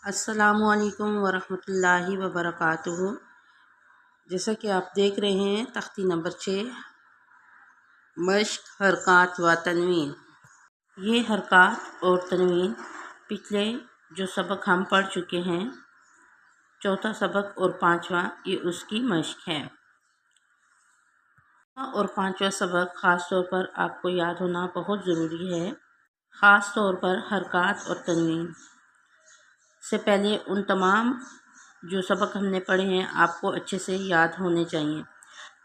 السلام علیکم ورحمۃ اللہ وبرکاتہ۔ جیسا کہ آپ دیکھ رہے ہیں تختی نمبر 6 مشق حرکات و تنوین۔ یہ حرکات اور تنوین پچھلے جو سبق ہم پڑھ چکے ہیں، چوتھا سبق اور پانچواں، یہ اس کی مشق ہے۔ اور پانچواں سبق خاص طور پر آپ کو یاد ہونا بہت ضروری ہے، خاص طور پر حرکات اور تنوین سے پہلے ان تمام جو سبق ہم نے پڑھے ہیں آپ کو اچھے سے یاد ہونے چاہیے۔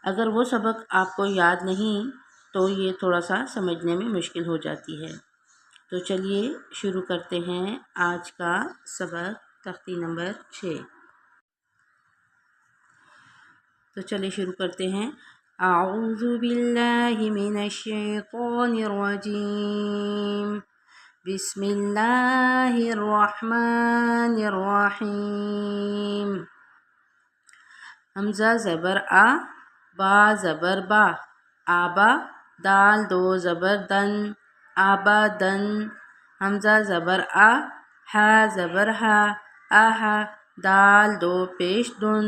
اگر وہ سبق آپ کو یاد نہیں تو یہ تھوڑا سا سمجھنے میں مشکل ہو جاتی ہے۔ تو چلیے شروع کرتے ہیں آج کا سبق تختی نمبر 6۔ تو چلیے شروع کرتے ہیں۔ اعوذ باللہ من الشیطان الرجیم، بسم اللہ الرحمن الرحیم۔ حمزہ زبر آ، با زبر با، آبا، دال دو زبر دن، آبادن۔ حمزہ زبر آ، ہا زبر ہا، آہا، دال دو پیش دن،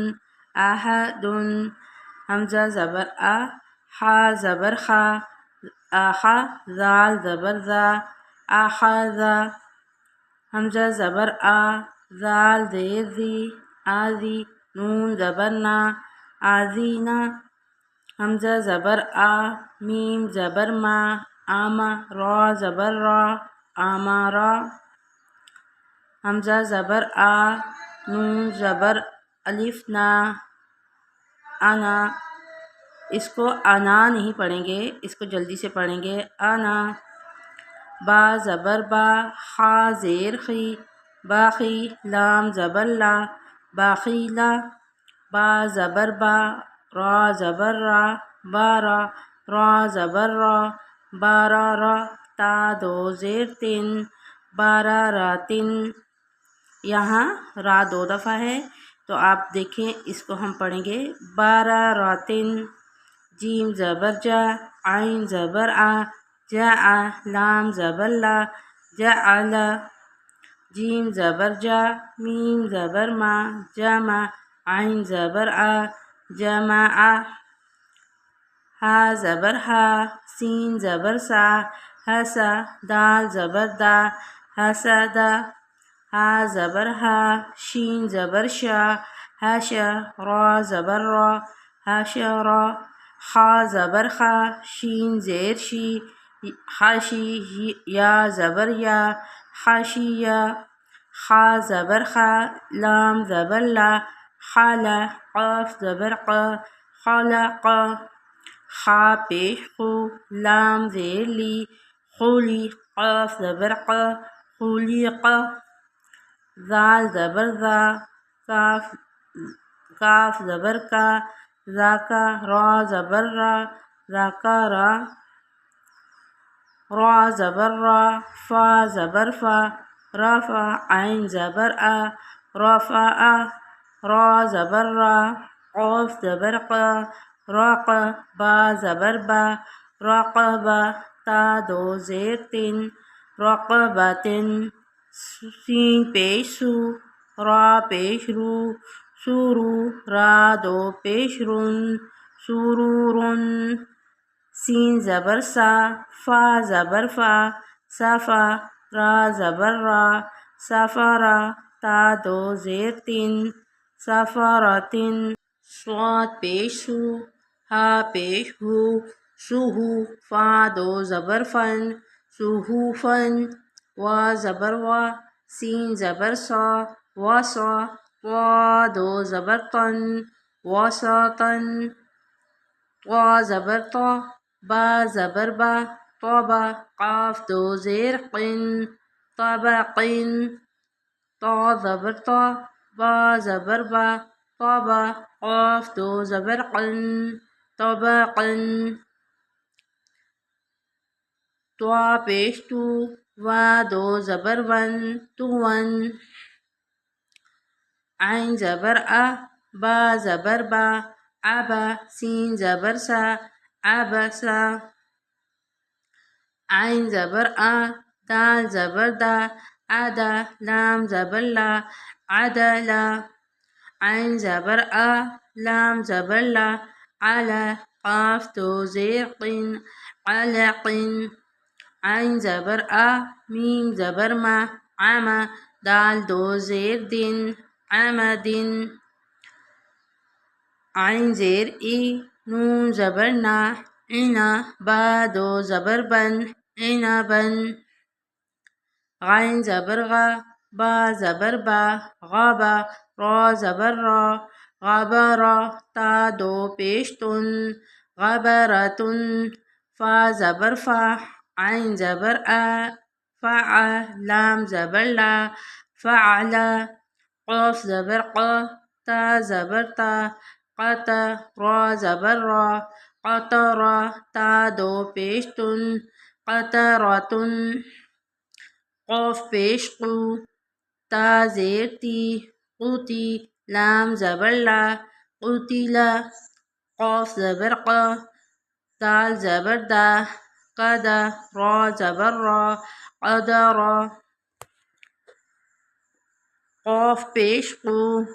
آہدن۔ حمزہ زبر آ، ہا زبر خا، آخا، زال زبر زا، آخذا۔ حمزہ زبر آ، زال زیر زی، آزی، نون زبر نا، آزینا۔ حمزہ زبر آ، میم زبر ما، آما، را زبر را، آمارا۔ حمزہ زبر آ، نون زبر الف نا، انا۔ اس کو انا نہیں پڑھیں گے، اس کو جلدی سے پڑھیں گے، انا۔ با زبر با، خا زیر خی، باخی، لام زبر لا، باخیلا۔ با زبر با، را زبر را، بارا، را زبر را، بارارا۔ تا دو زیر تن، باراراتن۔ یہاں را دو دفعہ ہے تو آپ دیکھیں اس کو ہم پڑھیں گے باراراتن۔ جیم زبر جا، عین زبر آ، جاء، لام زبر لا، جعلا۔ جیم زبر جا، میم زبر ما، جمع، عین زبر آ، جمع۔ ہا زبر ہا، سین زبر سا، ہسا، دال زبر دا، ہسدا۔ ہا زبر ہا، شین زبر شا، ہشا، را زبر را، ہشرا۔ خا زبر خا، شین زیر شی، خاشی، یا زبر یا، خاشیہ۔ خا زبر خا، لام زبر لا، خالا، قاف زبر قا، خلقا۔ خا پیش خو، لام زیر لی، خولی، قاف زبر قا، خلیقا۔ زال زبر زا، کاف زبر کا، ذاکا، را زبر را، ذاکارا۔ را زبر را، فا زبر فا، رفع، عین زبر آ، رفع۔ را زبر را، قاف زبر قا، راقا، با زبر با، راقبا۔ تا دو زیر تن، راقبتن۔ سین پیش سو، را پیش رو، سورو، را دو پیش رن، سورورن۔ سین زبر سا، فا زبر فا، صفا، را زبر را، صفرا۔ تا دو زیر تن، صفرتن۔ صاد پیش سو، ہا پیش ہو، سوہو، فا دو زبر فن، سوہوفن۔ وا زبر وا، سین زبر سا، واسا، وا دو زبر تن، واساطن۔ طا زبر طا، با زبر با، طابا، قاف دو زیر قن، طبقن۔ طا زبر طا، با زبر با، طابا، قاف دو زبر قن، طبقن۔ طوا پیش تو، وا دو زبر ون، تون۔ عین زبر آ، با زبر با، ابا، سین زبر سا، عبسا۔ عین زبر آ، دال زبر دا، عدا لام زبر لا عدلا عين زبر لام زبر لا على قاف دو زير قن علق عين زبر ميم زبر ما عما دال دو زير دن عمد عين زير نون زبر نا عنا با دو زبر بن عنبا غين زبر با زبر با غابا را زبر را غبرا تا دو پیشتن غبرتن فا زبر فا عين زبر فع لام زبر لا فعلا قاف زبر تا زبر تا قط را زبر را قطرا تا دو پیشتن قطرتن قاف پیش قو تا زیر تی قوتی لام زبر لا قتلا قاف زبر دال زبر دا قدا را زبر را قدرا قاف پیش قو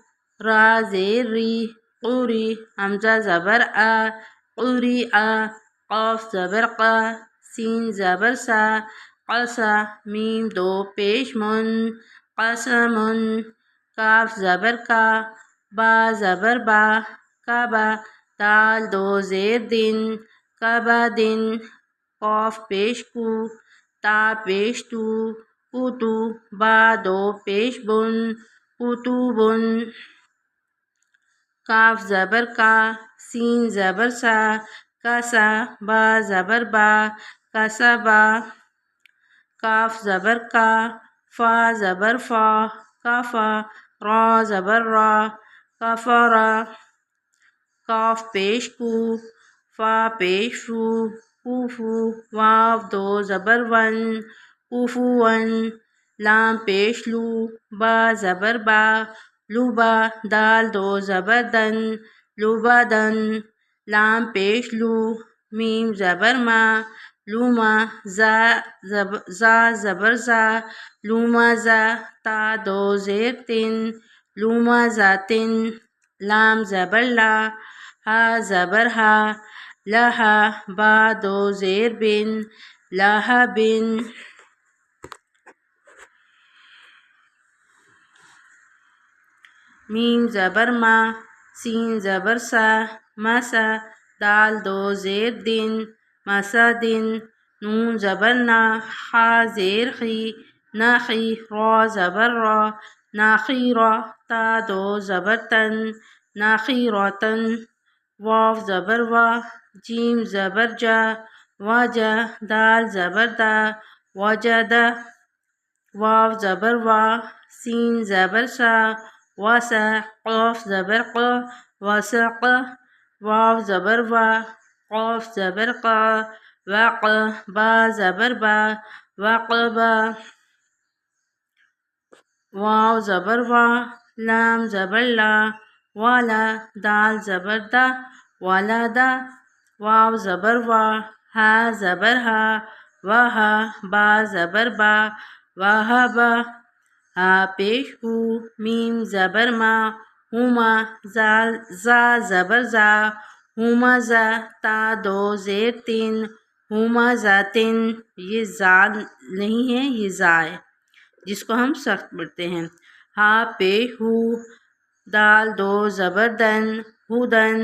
را زیر ری قوری حمزہ زبر قوری قاف زبر سین زبر سا قسا میم دو پیش من قسمن کاف زبر کا با زبر با کعبہ دال دو زیر دن کعبہ دن قاف پیش کو تا پیش تو کوتو با دو پیش بن کتبن کاف زبر کا سین زبر سا کسا با زبر با کسبا کاف زبر کا فا زبر فا کفا را زبر را کفرا کاف پیش کو فا پیش فو کوفو واو دو زبر ون کوفون لام پیش لو با زبر با لوبا دال دو زبر دن لوبدن لام پیش لو میم زبر ما لوما زا زبر زا لوما زا تا دو زیر تن لوما زاتن لام زبر لا ہا زبر ہا لہا با دو زیر بن لہا بن میم زبر ما سین زبر سا مسا دال دو زیر دن مسا دن نون زبر نا خا زیر خی نخی را زبر را ناخیرا تا دو زبر تن ناخیراتن واو زبر وا جیم زبر جا واجا دال زبر دا وجدا واو زبر وا سین زبر سا وسا قاف زبر وسق واو زبر وا قاف زبر وق با زبر با وقبا واو زبر وا لام زبر لا والا دال زبر دا ولدا واو زبر وا ہا زبر ہا وہا با زبر با وہبا ہا پیش ہو میم زبر ما ہما زا زبر زا ہما زا تا دو زیر تین ہما ذاتن یہ زال نہیں ہے یہ زا ہے جس کو ہم سخت پڑھتے ہیں ہا پے ہو دال دو زبر دن ہدن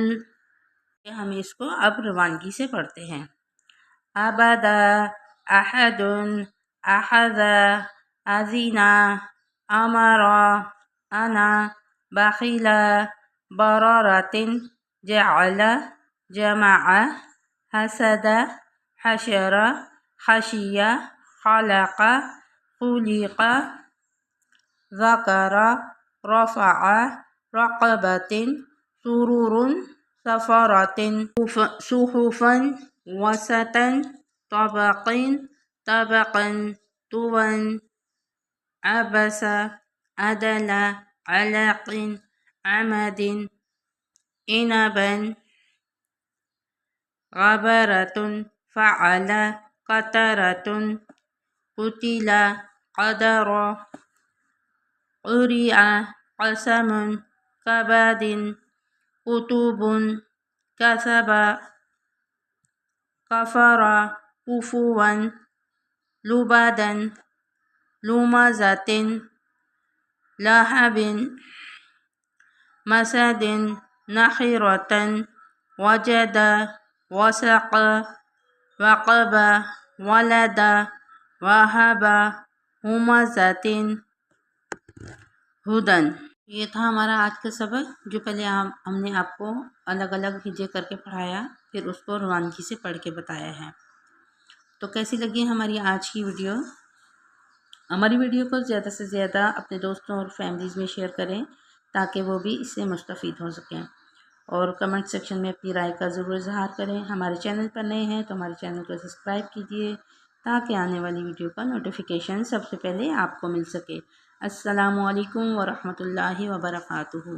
ہم اس کو اب روانگی سے پڑھتے ہیں ابدا احد احد اذینا امرا انا بخیلا برارت جعل جمع حسد حشر خشیہ خلق خلق ذکر رفع رقبة سرور سفرة صحفا وسطا طبق طبقا طوا عبس عدل علق عمد عنبا غبرة فعل قطرة قتل قدر قرئ قسم كبد كتب كسب كفر كفوا لبدا لمزة لهب مسد نخرة وجد وسق وقب ولد وهب همزة ہدن۔ یہ تھا ہمارا آج کا سبق، جو پہلے ہم نے آپ کو الگ الگ ہجے کر کے پڑھایا، پھر اس کو روانگی سے پڑھ کے بتایا ہے۔ تو کیسی لگی ہماری آج کی ویڈیو؟ ہماری ویڈیو کو زیادہ سے زیادہ اپنے دوستوں اور فیملیز میں شیئر کریں تاکہ وہ بھی اس سے مستفید ہو سکیں، اور کمنٹ سیکشن میں اپنی رائے کا ضرور اظہار کریں۔ ہمارے چینل پر نئے ہیں تو ہمارے چینل کو سبسکرائب کیجیے تاکہ آنے والی ویڈیو کا نوٹیفیکیشن سب سے پہلے آپ کو مل سکے۔ السلام علیکم ورحمۃ اللہ وبرکاتہ۔